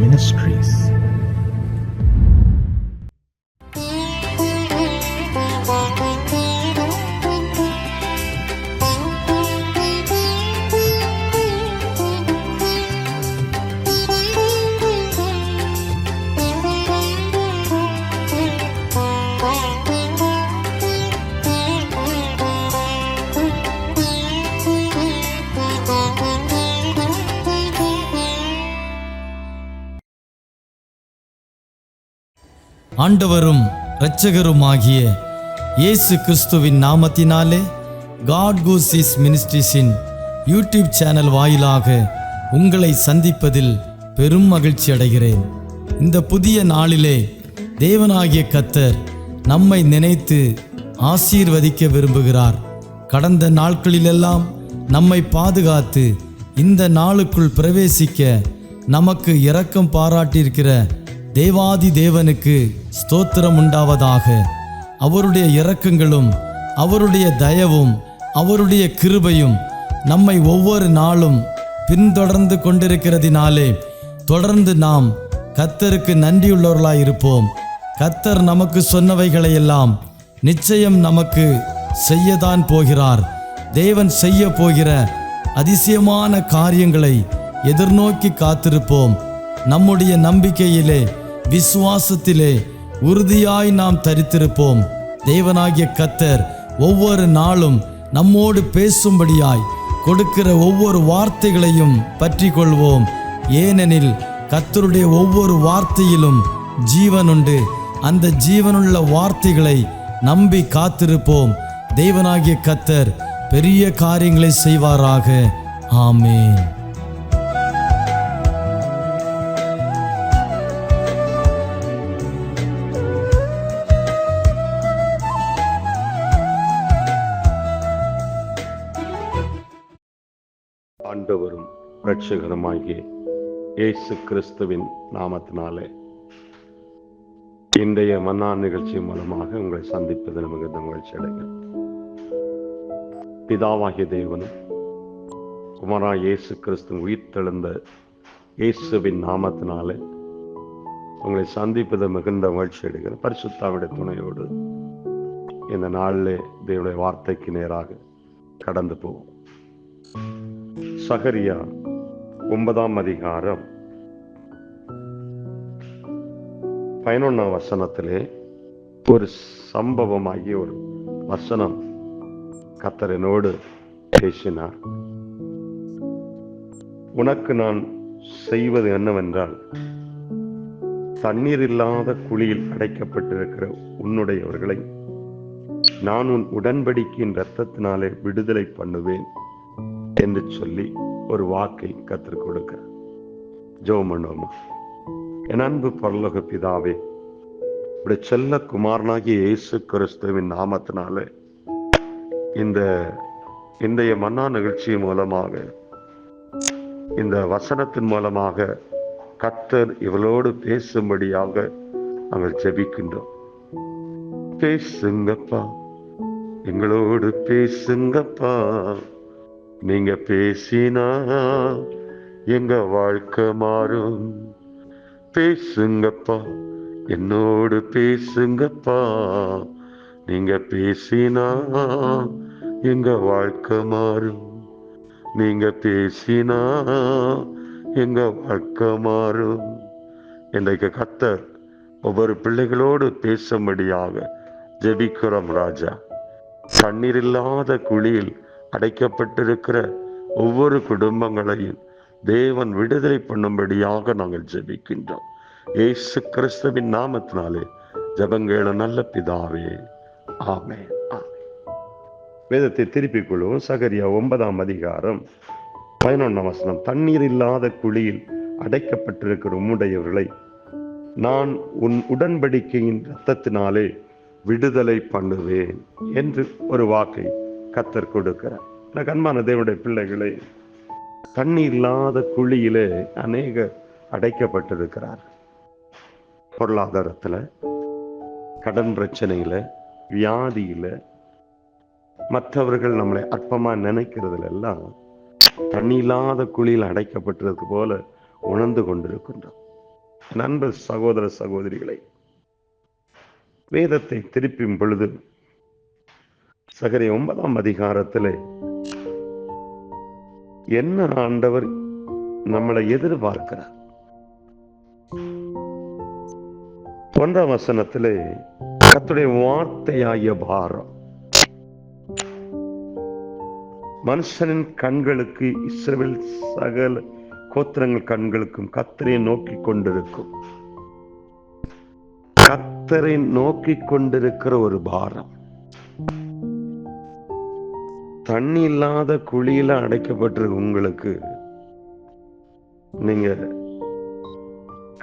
Ministries. ஆண்டவரும் இரட்சகருமாகிய இயேசு கிறிஸ்துவின் நாமத்தினாலே காட் கூசிஸ் மினிஸ்ட்ரீஸின் யூடியூப் சேனல் வாயிலாக உங்களை சந்திப்பதில் பெரும் மகிழ்ச்சி அடைகிறேன். இந்த புதிய நாளிலே தேவனாகிய கர்த்தர் நம்மை நினைத்து ஆசீர்வதிக்க விரும்புகிறார். கடந்த நாட்களிலெல்லாம் நம்மை பாதுகாத்து இந்த நாளுக்குள் பிரவேசிக்க நமக்கு இரக்கம் பாராட்டியிருக்கிற தேவாதி தேவனுக்கு ஸ்தோத்திரம் உண்டாவதாக. அவருடைய இரக்கங்களும் அவருடைய தயவும் அவருடைய கிருபையும் நம்மை ஒவ்வொரு நாளும் பின்தொடர்ந்து கொண்டிருக்கிறதினாலே தொடர்ந்து நாம் கர்த்தருக்கு நன்றியுள்ளவர்களாய் இருப்போம். கர்த்தர் நமக்கு சொன்னவைகளையெல்லாம் நிச்சயம் நமக்கு செய்யத்தான் போகிறார். தேவன் செய்ய போகிற அதிசயமான காரியங்களை எதிர்நோக்கி காத்திருப்போம். நம்முடைய நம்பிக்கையிலே விசுவாசத்திலே உறுதியாய் நாம் தரித்திருப்போம். தேவனாகிய கர்த்தர் ஒவ்வொரு நாளும் நம்மோடு பேசும்படியாய் கொடுக்கிற ஒவ்வொரு வார்த்தைகளையும் பற்றி கொள்வோம். ஏனெனில் கர்த்தருடைய ஒவ்வொரு வார்த்தையிலும் ஜீவன் உண்டு. அந்த ஜீவனுள்ள வார்த்தைகளை நம்பி காத்திருப்போம். தேவனாகிய கர்த்தர் பெரிய காரியங்களை செய்வாராக. ஆமென். ஆண்டவரும் இரட்சகருமாகிய இயேசு கிறிஸ்துவின் நாமத்தினாலே இன்றைய மன்னா நிகழ்ச்சி மூலமாக உங்களை சந்திப்பதில் மிகுந்த மகிழ்ச்சி அடைகிறேன். பிதாவாகிய தேவனும் குமாரனாகிய இயேசு கிறிஸ்து உயிர்த்தெழுந்த இயேசுவின் நாமத்தினாலே உங்களை சந்திப்பதில் மிகுந்த மகிழ்ச்சி அடைகிறேன். பரிசுத்தாவிடைய துணையோடு இந்த நாளிலே தேவனுடைய வார்த்தைக்கு நேராக கடந்து போவோம். சகரியா 9ஆம் அதிகாரம் 11ஆம் வசனத்திலே ஒரு சம்பவமாகிய ஒரு வசனம் கர்த்தர் என்னோடு பேசினார். உனக்கு நான் செய்வது என்னவென்றால், தண்ணீர் இல்லாத குழியில் அடைக்கப்பட்டிருக்கிற உன்னுடையவர்களை நான் உன் உடன்படிக்கையின் இரத்தத்தினாலே விடுதலை பண்ணுவேன் என்று சொல்லி ஒரு வாக்கை கற்றுக் கொடுக்க ஜெபம் பண்ணுவோமா? என் அன்பு பரலோக பிதாவே, உடைய செல்ல குமாரனாகிய இயேசு கிறிஸ்துவின் நாமத்தினாலே இன்றைய மன்னா நிகழ்ச்சி மூலமாக இந்த வசனத்தின் மூலமாக கர்த்தர் இவளோடு பேசும்படியாக நாங்கள் ஜெபிக்கின்றோம். பேசுங்கப்பா, எங்களோடு பேசுங்கப்பா. நீங்க பேசினா எங்க வாழ்க்கை மாறும். பேசுங்கப்பா, என்னோடு பேசுங்கப்பா. நீங்க பேசினா எங்க வாழ்க்கை மாறும். நீங்க பேசினா எங்க வாழ்க்கை மாறும். இன்றைக்கு கர்த்தர் ஒவ்வொரு பிள்ளைகளோடு பேசும்படியாக ஜெபிக்கிறோம் ராஜா. தண்ணீர் இல்லாத குழியில் அடைக்கப்பட்டிருக்கிற ஒவ்வொரு குடும்பங்களையும் தேவன் விடுதலை பண்ணும்படியாக நாங்கள் ஜெபிக்கின்றோம். இயேசு கிறிஸ்துவின் நாமத்தினாலே ஜெபங்கேள நல்ல பிதாவே, ஆமென். வேதத்தை திருப்பிக் கொள்வோம். சகரியா 9ஆம் அதிகாரம் 11ஆம் வசனம். தண்ணீர் இல்லாத குழியில் அடைக்கப்பட்டிருக்கிற உம்முடையவர்களை நான் உன் உடன்படிக்கையின் இரத்தத்தினாலே விடுதலை பண்ணுவேன் என்று ஒரு வாக்கை கர்த்தர் கொடுக்கிறார். அன்பான தேவனுடைய பிள்ளைகளே, தண்ணீர் இல்லாத குழியிலே அநேகர் அடைக்கப்பட்டிருக்கிறார். பொருளாதாரத்துல, கடன் பிரச்சனையில, வியாதியில, மற்றவர்கள் நம்மளை அற்பமா நினைக்கிறதுல எல்லாம் தண்ணி இல்லாத குழியில் அடைக்கப்பட்டிருக்கு போல உணர்ந்து கொண்டிருக்கின்றோம். நண்பர் சகோதர சகோதரிகளை, வேதத்தை திருப்பும் பொழுது சகரியா 9ஆம் அதிகாரத்திலே என்ன ஆண்டவர் நம்மளை எதிர்பார்க்கிறார்? 1ஆம் வசனத்திலே கர்த்தருடைய வார்த்தையாகிய பாரம் மனுஷனின் கண்களுக்கு, இஸ்ரவேல் சகல கோத்திரங்கள் கண்களுக்கும் கர்த்தரை நோக்கி கொண்டிருக்கும். கர்த்தரை நோக்கி கொண்டிருக்கிற ஒரு பாரம். தண்ணி இல்லாத குழியில அடைக்கப்பட்டிருக்க உங்களுக்கு நீங்க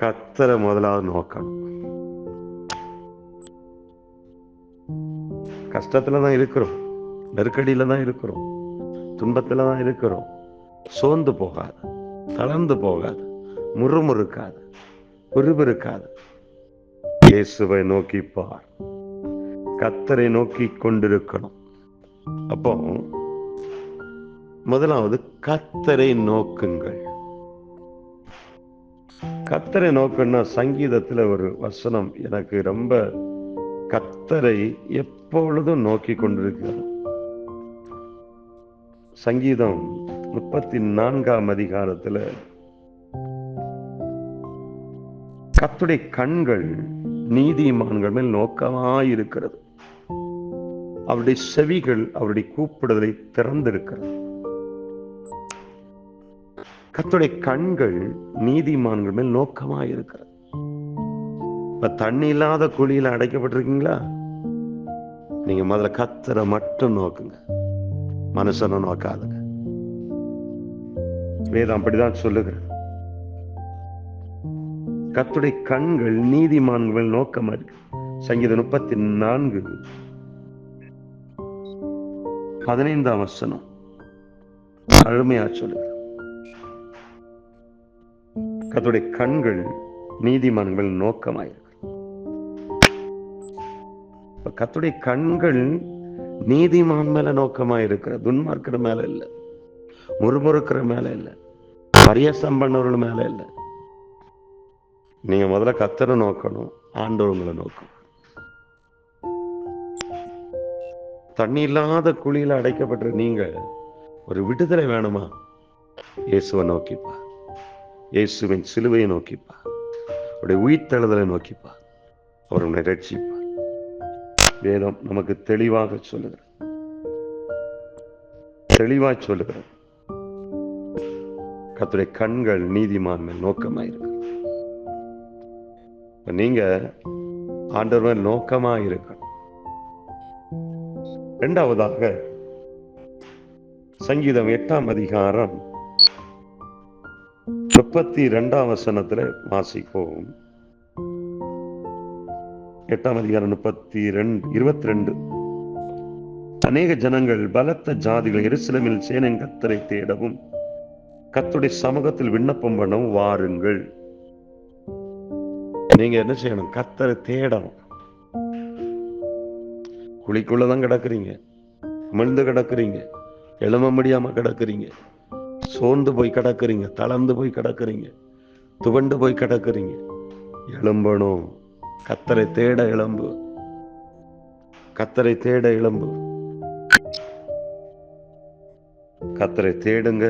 கர்த்தரை முதலாவது நோக்கணும். கஷ்டத்துல தான் இருக்கிறோம், நெருக்கடியில தான் இருக்கிறோம், துன்பத்துல தான் இருக்கிறோம். சோர்ந்து போகாது, தளர்ந்து போகாது, முறுமுறுக்காது, விறுவிறுக்காது. இயேசுவை நோக்கி பார், கர்த்தரை நோக்கி கொண்டிருக்கணும். அப்போ முதலாவது கர்த்தரை நோக்குங்கள். கர்த்தரை நோக்கணும்னா சங்கீதத்துல ஒரு வசனம் எனக்கு ரொம்ப, கர்த்தரை எப்பொழுதும் நோக்கி கொண்டிருக்கிறது. சங்கீதம் 34ஆம் அதிகாரத்துல கர்த்தருடைய கண்கள் நீதிமான்கள் மேல் நோக்கமாயிருக்கிறது, அவருடைய செவிகள் அவருடைய கூப்பிடுதலை திறந்திருக்கிறது. கர்த்தருடைய கண்கள் நீதிமான்கள் மேல் நோக்கமாயிருக்கிறது. இப்ப தண்ணி இல்லாத குழியில அடைக்கப்பட்டிருக்கீங்களா? நீங்க முதல்ல கர்த்தரை மட்டும் நோக்குங்க, மனுஷனை நோக்காதுங்க. வேதம் அப்படிதான் சொல்லுகிறது. கர்த்தருடைய கண்கள் நீதிமான்கள் நோக்கமா இருக்கு. சங்கீதம் 34:15 வசனம் அருமையா சொல்லுகிறது. கர்த்தருடைய கண்கள் நீதிமான்கள் நோக்கமாயிருக்கு. கர்த்தருடைய கண்கள் நீதிமான் மேல நோக்கமாயிருக்கிற, துன்மார்க்கிற மேல இல்ல, முறுமுறுக்கிற மேல இல்ல, பரியாசம் பண்ணவர்கள் மேல இல்ல. நீங்க முதல்ல கர்த்தரை நோக்கணும், ஆண்டவர் உங்களை நோக்கணும். தண்ணி இல்லாத குழியில அடைக்கப்பட்ட நீங்க ஒரு விடுதலை வேணுமா? இயேசுவை நோக்கிப்பா, இயேசுவின் சிலுவையை நோக்கிப்பா, அவருடைய உயிர்த்தெழுதலை நோக்கிப்பா, அவர் உன்னை ரட்சிப்பார். வேதம் நமக்கு தெளிவாக சொல்லுகிறது, தெளிவாக சொல்லுகிறது. கர்த்தருடைய கண்கள் நீதிமான் மேல் நோக்கமாயிருக்கு. நீங்க ஆண்டவர் மேல் நோக்கமாயிருக்கணும். இரண்டாவதாக சங்கீதம் 8ஆம் அதிகாரம் 32ஆம் வசனத்துல வாசிப்போம். 8ஆம் அதிகாரம் 22. அநேக ஜனங்கள் பலத்த ஜாதிகள் எருசலேமில் சேனையின் கர்த்தரை தேடவும் கர்த்தருடைய சமூகத்தில் விண்ணப்பம் பண்ணவும் வாருங்கள். நீங்க என்ன செய்யணும்? கர்த்தரை தேடணும். குழிக்குள்ளதான் கிடக்குறீங்க, அமிழ்ந்து கிடக்குறீங்க, எழும்ப முடியாம கிடக்குறீங்க, சோர்ந்து போய் கிடக்குறீங்க, தளர்ந்து போய் கிடக்குறீங்க, துவண்டு போய் கிடக்குறீங்க. எழும்பணும். கர்த்தரை தேட எழும்பு, கர்த்தரை தேட எழும்பு. கர்த்தரை தேடுங்க,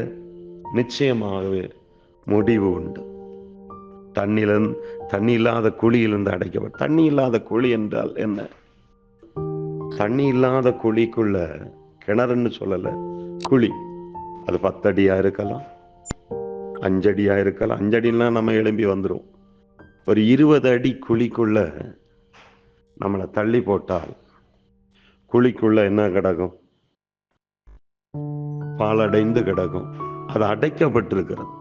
நிச்சயமாகவே முடிவு உண்டு. தண்ணி இல்லாத குழியிலிருந்து அடைக்கப்பட்ட, தண்ணி இல்லாத குழி என்றால் என்ன? தண்ணி இல்லாத குழிக்குள்ள, கிணறுன்னு சொல்லல, குழி. அது 10 அடியா இருக்கலாம், 5 அடியா இருக்கலாம். 5 அடிலாம் நம்ம எழும்பி வந்துடும். ஒரு 20 அடி குழிக்குள்ள நம்மளை தள்ளி போட்டால் குழிக்குள்ள என்ன கிடக்கும்? பாலடைந்து கிடக்கும். அது அடைக்கப்பட்டிருக்கிறது.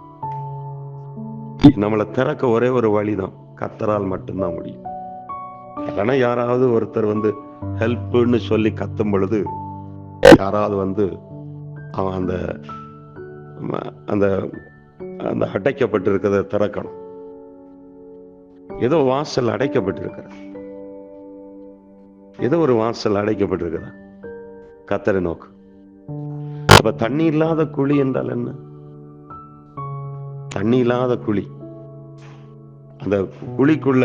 நம்மளை திறக்க ஒரே ஒரு வழிதான், கர்த்தரால் மட்டும்தான் முடியும். இல்லைன்னா யாராவது ஒருத்தர் ஹெல்ப்னு சொல்லி கத்தும் பொழுது யாராவது அவன் அந்த அந்த அந்த அடைக்கப்பட்டிருக்கிறத திறக்கணும். ஏதோ வாசல் அடைக்கப்பட்டிருக்கிறது, ஏதோ ஒரு வாசல் அடைக்கப்பட்டிருக்கிறதா? கர்த்தரை நோக்கு. அப்ப தண்ணி இல்லாத குழி என்றால் என்ன? தண்ணி இல்லாத குழி, அந்த குழிக்குள்ள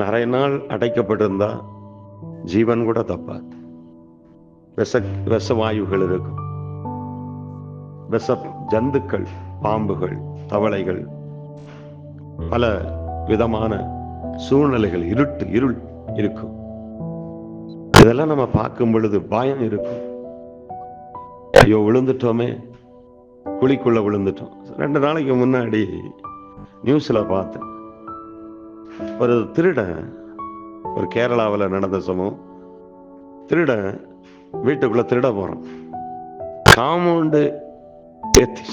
நிறைய நாள் அடைக்கப்பட்டிருந்தா ஜீவன் கூட தப்பாது. விஷ வாயுகள் இருக்கும், விஷ ஜந்துக்கள், பாம்புகள், தவளைகள், பல விதமான சூழ்நிலைகள், இருள் இருக்கும். இதெல்லாம் நம்ம பார்க்கும் பொழுது பயம் இருக்கும். ஐயோ விழுந்துட்டோமே, குழிக்குள்ள விழுந்துட்டோம். 2 நாளைக்கு முன்னாடி நியூஸ்ல பார்த்தேன், ஒரு திருடன், ஒரு கேரளாவில் நடந்த சம்பவம். திருடன் வீட்டுக்குள்ள திருட போறான், காம்பவுண்டு ஏத்தி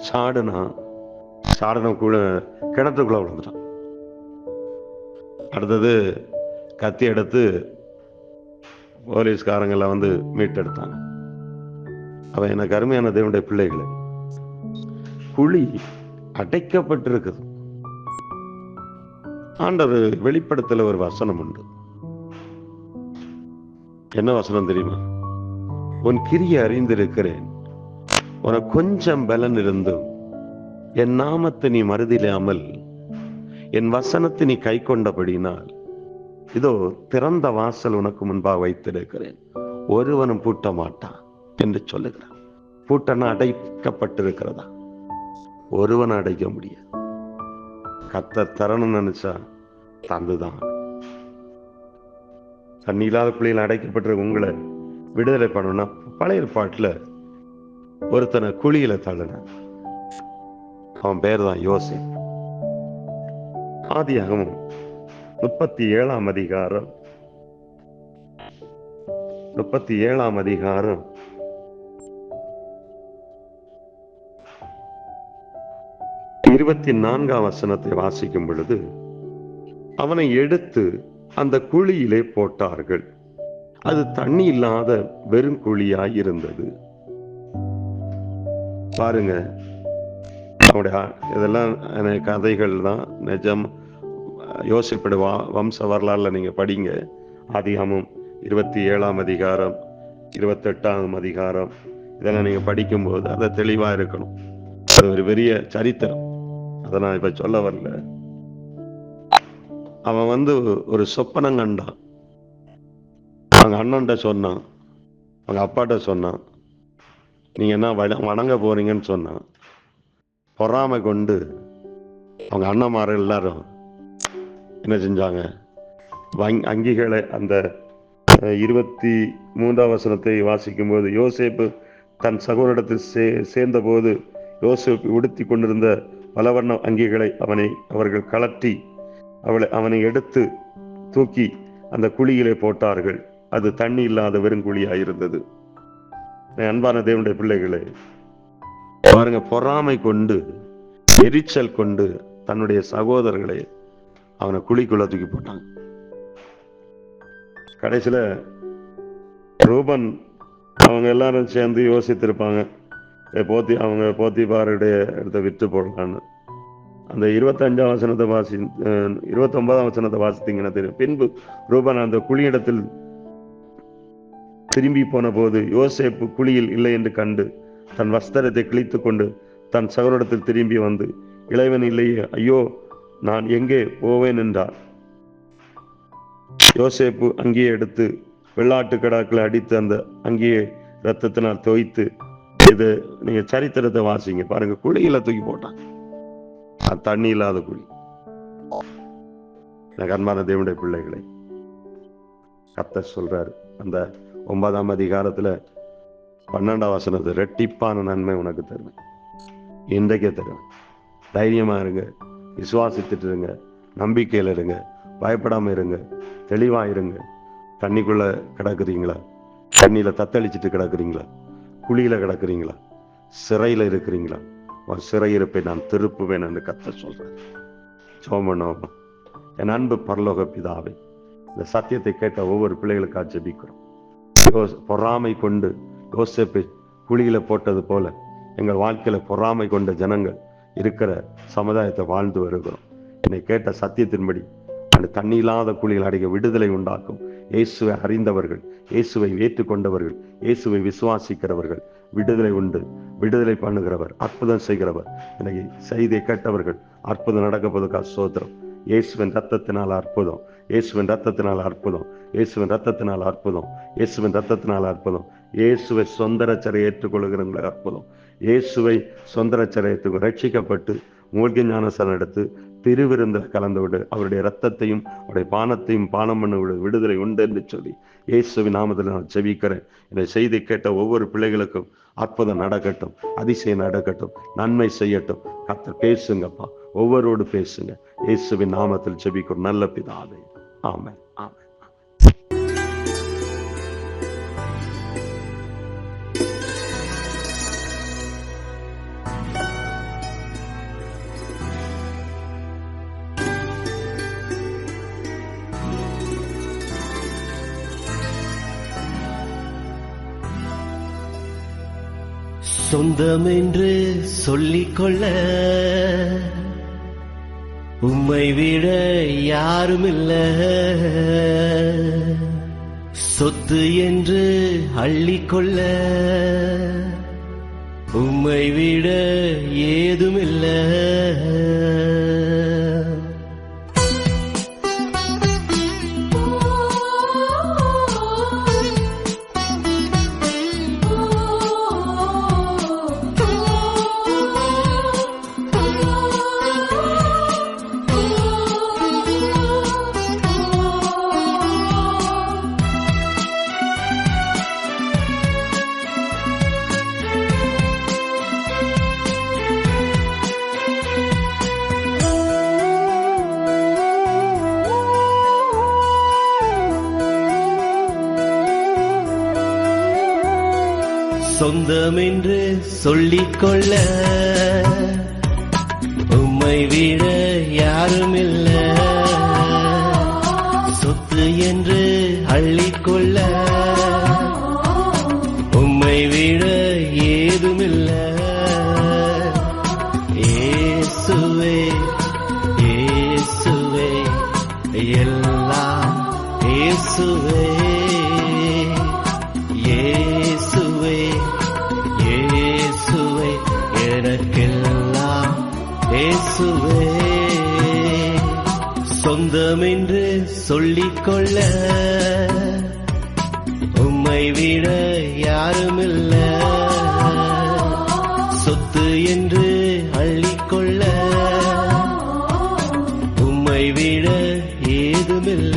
சாடனம் கிணத்துக்குள்ள விழுந்துட்டான். அடுத்தது கத்தி எடுத்து போலீஸ்காரங்களை வந்து மீட்டெடுத்தாங்க. அவன் எனக்கு அருமையான தேவனுடைய பிள்ளைகளை, குழி அடைக்கப்பட்டிருக்குது. ஆண்டவர் வெளிப்படுத்தல ஒரு வசனம் உண்டு. என்ன வசனம் தெரியுமா? உன் கிரியை அறிந்திருக்கிறேன், உனக்கு கொஞ்சம் பலன் இருந்தும் என் நாமத்தை நீ மறுதில்லாமல் என் வசனத்தை நீ கை கொண்டபடினால் இதோ திறந்த வாசல் உனக்கு முன்பாக வைத்திருக்கிறேன், ஒருவனும் பூட்ட மாட்டான் என்று சொல்லுகிறான். பூட்டனா அடைக்கப்பட்டிருக்கிறதா? ஒருவன் அடைக்க முடியாது. கர்த்தர் தரணும் நினைச்சா தந்துதான். தண்ணி இல்லாத பிள்ளைகள் அடைக்கப்பட்டிருக்க உங்களை விடுதலை பண்ணணும்னா, பழைய ஏற்பாட்டுல ஒருத்தனை குழியில தள்ளின, அவன் பேர் தான் யோசேப்பு. ஆதியாகமம் 37 அதிகாரம் 24 வசனத்தை வாசிக்கும் பொழுது, அவனை எடுத்து அந்த குழியிலே போட்டார்கள், அது தண்ணி இல்லாத வெறும் குழியாய் இருந்தது. பாருங்க, இதெல்லாம் கதைகள் தான், நிஜம். யோசிப்படு வம்ச வரலாறுல நீங்க படிங்க. ஆதியாகமம் 27 அதிகாரம் 28 அதிகாரம் இதெல்லாம் நீங்க படிக்கும்போது அதை தெளிவா இருக்கணும். அது ஒரு பெரிய சரித்திரம், அதை நான் இப்ப சொல்ல வரல. அவன் வந்து ஒரு சொப்பனம் கண்டான். அவங்க அண்ணன்ட்ட சொன்னான், அவங்க அப்பாட்ட சொன்னான், நீங்க என்ன வணங்க போறீங்கன்னு சொன்னான். பொறாமை கொண்டு அவங்க அண்ணன்மார்கள் எல்லாரும் என்ன செஞ்சாங்க, அங்கிகளை, அந்த 23 வசனத்தை வாசிக்கும் போது, யோசேப்பு தன் சகோதரத்தில் சேர்ந்த போது யோசேப்பு உடுத்தி கொண்டிருந்த பலவர்ண அங்கிகளை அவர்கள் கலற்றி அவனை எடுத்து தூக்கி அந்த குழியிலே போட்டார்கள், அது தண்ணி இல்லாத வெறும் குழியாயிருந்தது. அன்பான தேவனுடைய பிள்ளைகளே, பாருங்க, பொறாமை கொண்டு, எரிச்சல் கொண்டு தன்னுடைய சகோதரர்களை அவனை குழிக்குள்ள தூக்கி போட்டாங்க. கடைசியில ரூபன் அவங்க எல்லாரும் சேர்ந்து யோசித்திருப்பாங்க, அவங்க போத்திபாருடைய இடத்தை விற்று போடலான்னு. அந்த 25 வசனத்தை 29 வசனத்தை வாசித்தீங்கன்னா தெரியும். பின்பு ரூபன் அந்த குழியிடத்தில் திரும்பி போன போது யோசேப்பு குழியில் இல்லை என்று கண்டு தன் வஸ்திரத்தை கிழித்து கொண்டு தன் சகோதரத்தில் திரும்பி வந்து, இளைவன் இல்லையே, ஐயோ நான் எங்கே போவேன் என்றார். யோசேப்பு அங்கேயே எடுத்து வெள்ளாட்டு கடாக்களை அடித்து அந்த அங்கேயே ரத்தத்தினால் தோய்த்து, இது நீங்க சரித்திரத்தை வாசிங்க பாருங்க, குழியில தூக்கி போட்டான். அது தண்ணி இல்லாத குழி. அன்பான தேவனுடைய பிள்ளைகளை, கர்த்தர் சொல்றாரு அந்த 9 அதிகாரத்துல 12 வசனத்தை, ரெட்டிப்பான நன்மை உனக்கு தருவேன், இன்றைக்கே தருவேன். தைரியமா இருங்க, விசுவாசித்துட்டு இருங்க, நம்பிக்கையில இருங்க, பயப்படாம இருங்க, தெளிவா இருங்க. தண்ணிக்குள்ள கிடக்குறீங்களா? தண்ணியில தத்தளிச்சுட்டு கிடக்குறீங்களா? குழியில கிடக்குறீங்களா? சிறையில இருக்கிறீங்களா? சிறையிருப்பை நான் திருப்புவேன் என்று கர்த்தர் சொல்றேன். சோமனோம். என் அன்பு பரலோக பிதாவே, இந்த சத்தியத்தை கேட்ட ஒவ்வொரு பிள்ளைகளுக்காக ஜெபிக்கிறோம். பொறாமை கொண்டு யோசேப்பை குழியில போட்டது போல எங்கள் வாழ்க்கையில பொறாமை கொண்ட ஜனங்கள் இருக்கிற சமுதாயத்தை வாழ்ந்து வருகிறோம். என்னை கேட்ட சத்தியத்தின்படி அந்த தண்ணி இல்லாத குழியில் அடைக்க விடுதலை உண்டாக்கும். இயேசுவை அறிந்தவர்கள், இயேசுவை ஏற்றுக்கொண்டவர்கள், இயேசுவை விசுவாசிக்கிறவர்கள் விடுதலை உண்டு. விடுதலை பண்ணுகிறவர், அற்புதம் செய்கிறவர். எனக்கு செய்தியை கேட்டவர்கள் அற்புதம் நடக்க போதுக்கா ஸ்தோத்திரம். இயேசுவின் ரத்தத்தினால் அற்புதம், இயேசுவின் ரத்தத்தினால் அற்புதம், இயேசுவின் ரத்தத்தினால் அற்புதம், இயேசுவின் ரத்தத்தினால் அற்புதம். இயேசுவை சொந்த ரட்சரை ஏற்றுக்கொள்கிறவங்களுக்கு அற்புதம். இயேசுவை சொந்த ரட்சரை ரட்சிக்கப்பட்டு மூழ்கி ஞானஸ்நானம் எடுத்து திருவிருந்தில் கலந்து விடு, அவருடைய ரத்தத்தையும் அவருடைய பானத்தையும் பானம் பண்ண விடு, விடுதலை உண்டு என்று சொல்லி இயேசுவின் நாமத்தில் நான் ஜெபிக்கிறேன். இந்த செய்தி கேட்ட ஒவ்வொரு பிள்ளைகளுக்கும் அற்புதம் நடக்கட்டும், அதிசயம் நடக்கட்டும், நன்மை செய்யட்டும். கர்த்தர் பேசுங்கப்பா, ஒவ்வொருவோடு பேசுங்க. இயேசுவின் நாமத்தில் ஜெபிக்கிறோம் நல்ல பிதாவே, ஆமென், ஆமென். சொந்தம் என்று சொல்லிக்கொள்ள உம்மை விட யாருமில்ல, சொத்து என்று அள்ளிக்கொள்ள உம்மை விட ஏதுமில்ல. சொந்தம் என்று சொல்லிக்கொள்ள உம்மை விட யாருமில்ல, சொத்து என்று அள்ளிக்கொள்ள உம்மை விட ஏதுமில்ல. இயேசுவே இயேசுவே எல்லாம் இயேசுவே, இயேசுவே இயேசுவே எனக்கெல்லாம் இயேசுவே. சொந்தம் என்று சொல்லிக்கொள்ள உம்மை விட யாருமில்ல, சொத்து என்று அள்ளிக்கொள்ள உம்மை விட ஏதுமில்ல.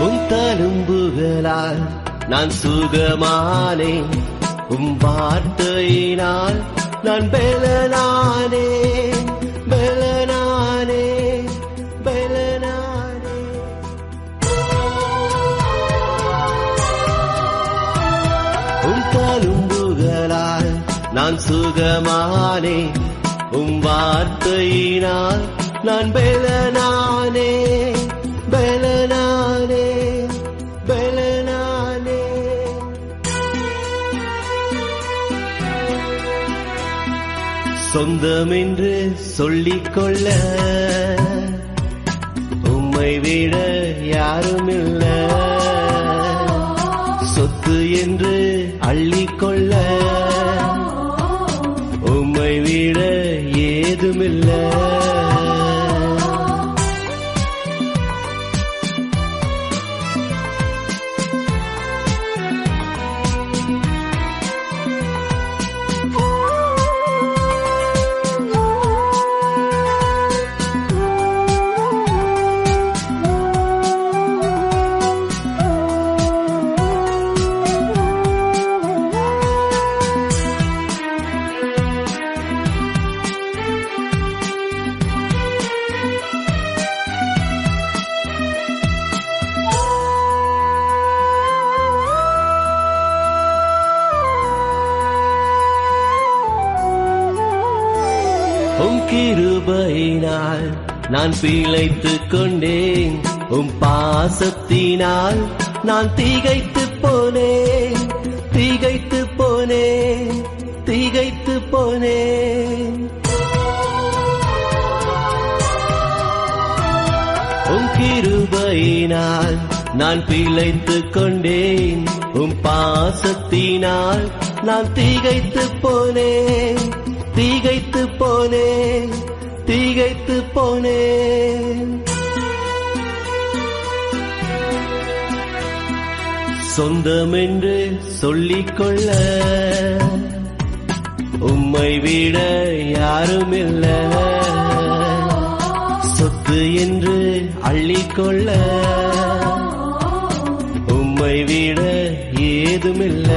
உம் தழும்புகளால் நான் சுகமானேன், உம் வார்த்தையினால் நான் பெலனானேன், பெலனானேன், பெலனானேன். உம் தழும்புகளால் நான் சுகமானேன், உம் வார்த்தையினால் நான் பெலனானேன், பெலனானே பெலனானே. சொந்தம் என்று சொல்லிக்கொள்ள உம்மை விட யாருமில்ல, சொத்து என்று அள்ளிக்கொள்ள உம்மை விட ஏதுமில்ல. கிருபையினால் நான் பிழைத்துக் கொண்டேன், உம் பாசத்தினால் நான் திகைத்து போனேன், திகைத்து போனேன், திகைத்து போனேன். உம் கிருபையினால் நான் பிழைத்துக் கொண்டேன், உம் பாசத்தினால் நான் திகைத்து போனேன், திகைத்து போனேன், திகைத்து போனேன். சொந்தமென்று சொல்லிக்கொள்ள உம்மை விட யாருமில்ல, சொத்து என்று அள்ளிக்கொள்ள உம்மை விட ஏதுமில்ல.